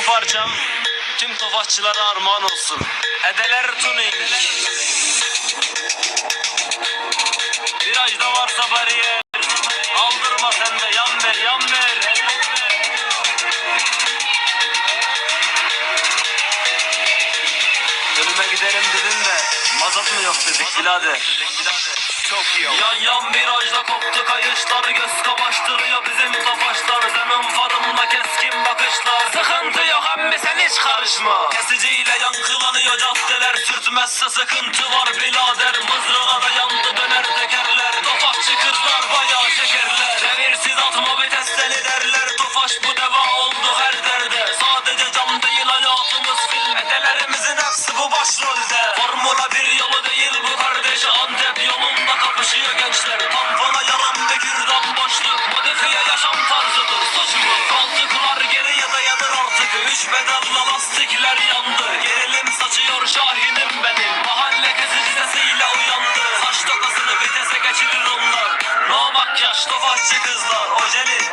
parçam tüm tofaşçılara armağan olsun. Edeler tuning. Virajda varsa bariyer, aldırma sen de, yan ver yan ver. Ölüme gidelim dedin de mazot mu yok dedik birader. Çok iyi oldu. Yan virajda koptu kayışlar, göz kamaştırıyor bizim tofaşlar. Senin farımda keskin bakışlar, sıkıntı yok emmi sen hiç karışma. Kesiciyle yankılanıyor caddeler, sürtmezse sıkıntı var birader. Mızrağa da yandı döner tekerler, tofaşçı kızlar bayağı şekerler. Devirsiz atma vitesleri derler, tofaş bu deva oldu her derde. Sadece cam değil hayatımız film, edelerimizin hepsi bu başrolde. Formula bir yolu değil bu kardeş, Antep yolunda kapışıyor gençler. Tampona yalan ve kürdan boşluk, modifiye yaşam tarzıdır suç mu? Koltuklar geriye dayanır artık, 3 pedalla lastikler yandı. Gerilim saçıyor şahinim benim, mahalle kesici sesiyle uyandı. Saç tokasını vitese geçirir onlar, no makyaj tofaşçı kızlar, ojeli.